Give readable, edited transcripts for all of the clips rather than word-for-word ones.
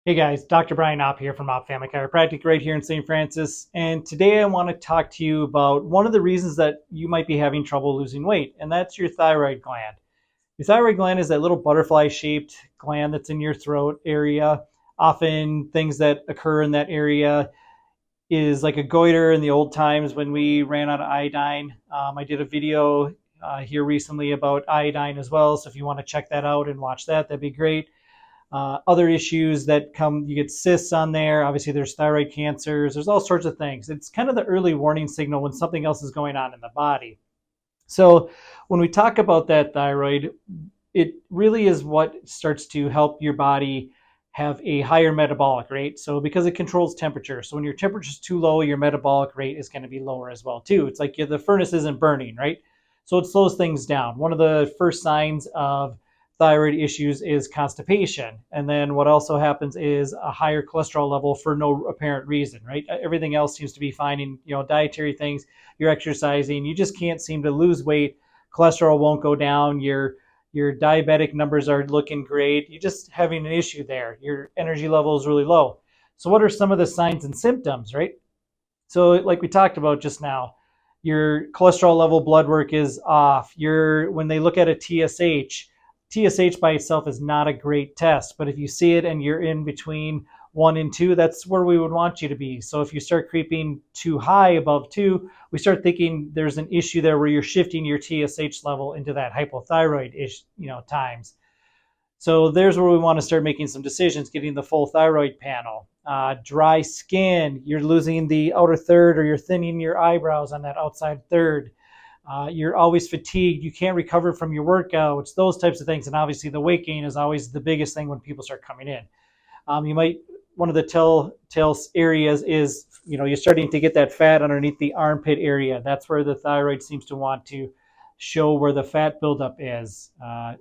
Hey guys, Dr. Brian Opp here from Opp Family Chiropractic right here in St. Francis. And today I want to talk to you about one of the reasons that you might be having trouble losing weight, and that's your thyroid gland. Your thyroid gland is that little butterfly-shaped gland that's in your throat area. Often things that occur in that area is like a goiter in the old times when we ran out of iodine. I did a video here recently about iodine as well, so if you want to check that out and watch that, that'd be great. Other issues that come, you get cysts on there. Obviously, there's thyroid cancers. There's all sorts of things. It's kind of the early warning signal when something else is going on in the body. So when we talk about that thyroid, it really is what starts to help your body have a higher metabolic rate. So because it controls temperature. So when your temperature is too low, your metabolic rate is going to be lower as well too. It's like the furnace isn't burning, right? So it slows things down. One of the first signs of thyroid issues is constipation. And then what also happens is a higher cholesterol level for no apparent reason, right? Everything else seems to be fine in, dietary things, you're exercising, you just can't seem to lose weight. Cholesterol won't go down. Your diabetic numbers are looking great. You're just having an issue there. Your energy level is really low. So what are some of the signs and symptoms, right? So like we talked about just now, your cholesterol level blood work is off. When they look at a TSH by itself is not a great test, but if you see it and you're in between 1 and 2, that's where we would want you to be. So if you start creeping too high above 2, we start thinking there's an issue there where you're shifting your TSH level into that hypothyroid times. So there's where we want to start making some decisions, getting the full thyroid panel. Dry skin, you're losing the outer third, or you're thinning your eyebrows on that outside third. You're always fatigued. You can't recover from your workouts, those types of things. And obviously the weight gain is always the biggest thing when people start coming in. One of the telltale areas is, you're starting to get that fat underneath the armpit area. That's where the thyroid seems to want to show where the fat buildup is.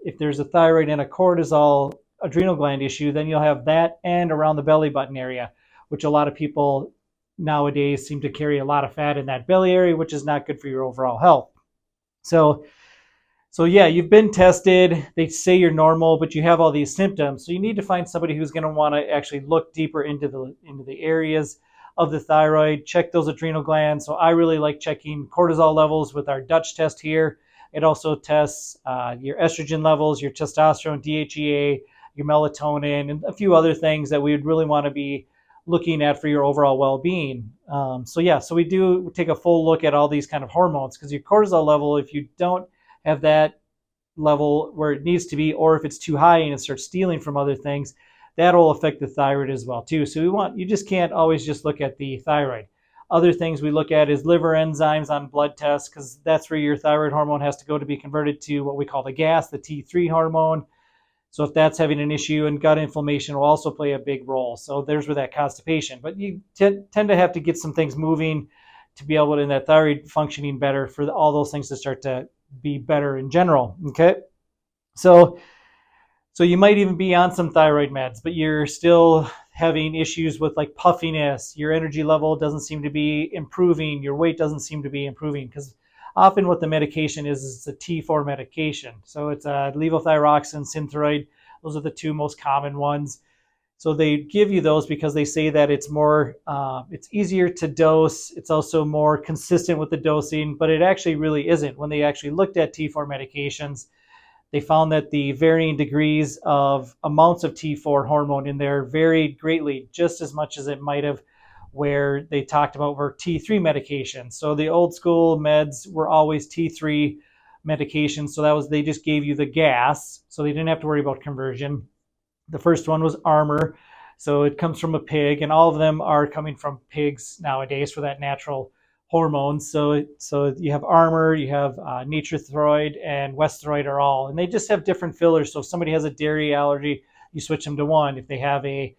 If there's a thyroid and a cortisol adrenal gland issue, then you'll have that and around the belly button area, which a lot of people nowadays seem to carry a lot of fat in that belly area, which is not good for your overall health. So yeah, you've been tested. They say you're normal, but you have all these symptoms. So you need to find somebody who's going to want to actually look deeper into the areas of the thyroid, check those adrenal glands. So I really like checking cortisol levels with our Dutch test here. It also tests your estrogen levels, your testosterone, DHEA, your melatonin, and a few other things that we would really want to be looking at for your overall well-being. So we do take a full look at all these kind of hormones, because your cortisol level, if you don't have that level where it needs to be, or if it's too high and it starts stealing from other things, that'll affect the thyroid as well too. So you just can't always just look at the thyroid. Other things we look at is liver enzymes on blood tests, because that's where your thyroid hormone has to go to be converted to what we call the GAS, the T3 hormone. So if that's having an issue, and gut inflammation will also play a big role. So there's where that constipation. But you tend to have to get some things moving to be able to, in that thyroid functioning better, for all those things to start to be better in general. Okay. So you might even be on some thyroid meds, but you're still having issues with like puffiness. Your energy level doesn't seem to be improving. Your weight doesn't seem to be improving, because often what the medication is it's a T4 medication. So it's a levothyroxine, Synthroid. Those are the two most common ones. So they give you those because they say that it's it's easier to dose. It's also more consistent with the dosing, but it actually really isn't. When they actually looked at T4 medications, they found that the varying degrees of amounts of T4 hormone in there varied greatly, just as much as it might have where they talked about were T3 medications. So the old school meds were always T3 medications. So they just gave you the gas, so they didn't have to worry about conversion. The first one was Armor. So it comes from a pig, and all of them are coming from pigs nowadays for that natural hormone. So you have Armor, you have Nature-Throid, and Westroid are all, and they just have different fillers. So if somebody has a dairy allergy, you switch them to one. If they have a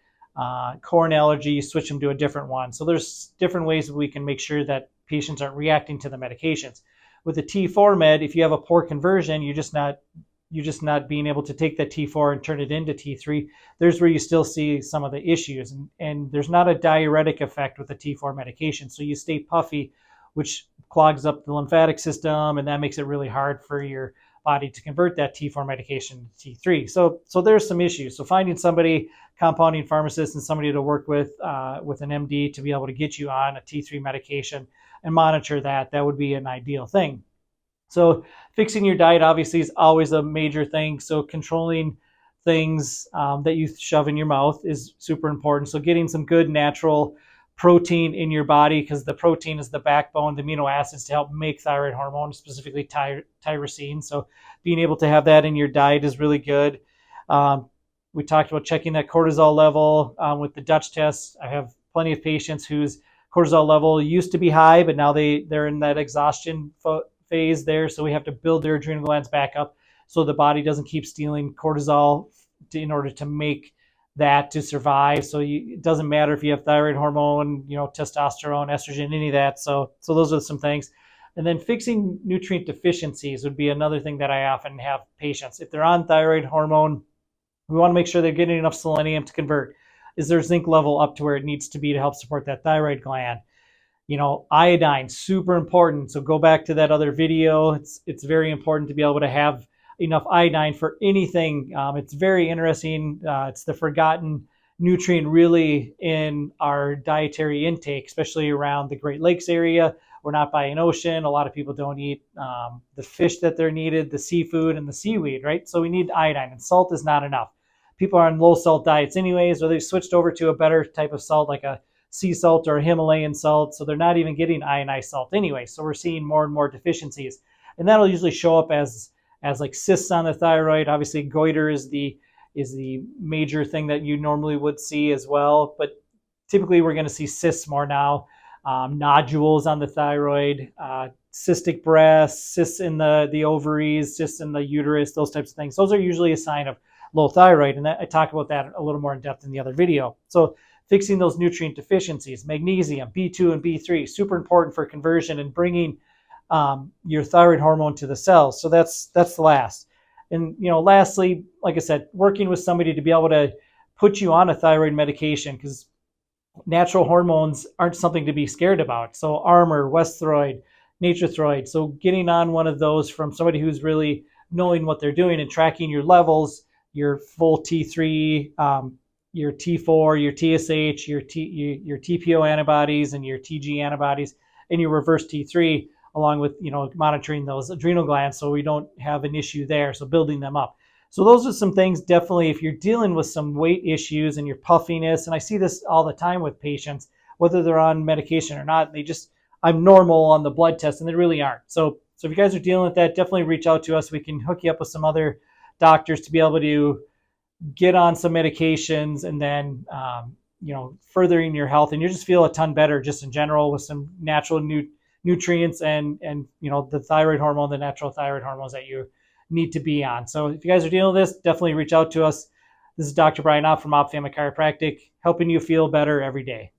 corn allergy, you switch them to a different one. So there's different ways that we can make sure that patients aren't reacting to the medications. With the T4 med, if you have a poor conversion, you're just not being able to take that T4 and turn it into T3. There's where you still see some of the issues. And there's not a diuretic effect with the T4 medication. So you stay puffy, which clogs up the lymphatic system, and that makes it really hard for your body to convert that T4 medication to T3. So there's some issues. So finding somebody, compounding pharmacist, and somebody to work with an MD to be able to get you on a T3 medication and monitor that would be an ideal thing. So fixing your diet obviously is always a major thing. So controlling things that you shove in your mouth is super important. So getting some good natural protein in your body, because the protein is the backbone, the amino acids to help make thyroid hormone, specifically tyrosine. So being able to have that in your diet is really good. We talked about checking that cortisol level with the Dutch test. I have plenty of patients whose cortisol level used to be high, but now they're in that exhaustion phase there. So we have to build their adrenal glands back up so the body doesn't keep stealing cortisol in order to make that to survive. So it doesn't matter if you have thyroid hormone, testosterone, estrogen, any of that. So those are some things. And then fixing nutrient deficiencies would be another thing that I often have patients. If they're on thyroid hormone, we want to make sure they're getting enough selenium to convert. Is their zinc level up to where it needs to be to help support that thyroid gland? Iodine, super important. So go back to that other video. It's very important to be able to have enough iodine for anything. It's very interesting. It's the forgotten nutrient really in our dietary intake, especially around the Great Lakes area. We're not by an ocean. A lot of people don't eat the fish that they're needed, the seafood and the seaweed, right? So we need iodine, and salt is not enough. People are on low salt diets anyways, or they've switched over to a better type of salt like a sea salt or a Himalayan salt, so they're not even getting ionized salt anyway. So we're seeing more and more deficiencies, and that'll usually show up as like cysts on the thyroid. Obviously, goiter is the major thing that you normally would see as well, but typically we're going to see cysts more now, nodules on the thyroid, cystic breasts, cysts in the ovaries, cysts in the uterus, those types of things. Those are usually a sign of low thyroid, and I talk about that a little more in depth in the other video. So fixing those nutrient deficiencies, magnesium, B2 and B3, super important for conversion and bringing your thyroid hormone to the cells. So that's the last. And lastly, like I said, working with somebody to be able to put you on a thyroid medication, because natural hormones aren't something to be scared about. So Armour, Westhroid, Nature-Throid. So getting on one of those from somebody who's really knowing what they're doing and tracking your levels, your full T3, your T4, your TSH, your TPO antibodies and your TG antibodies, and your reverse T3, along with monitoring those adrenal glands so we don't have an issue there. So building them up. So those are some things definitely if you're dealing with some weight issues and your puffiness, and I see this all the time with patients, whether they're on medication or not, I'm normal on the blood test and they really aren't. So if you guys are dealing with that, definitely reach out to us. We can hook you up with some other doctors to be able to get on some medications and then furthering your health, and you just feel a ton better just in general with some natural nutrients and the thyroid hormone, the natural thyroid hormones that you need to be on. So if you guys are dealing with this, definitely reach out to us. This is Dr. Brian Opp from Opp Family Chiropractic, helping you feel better every day.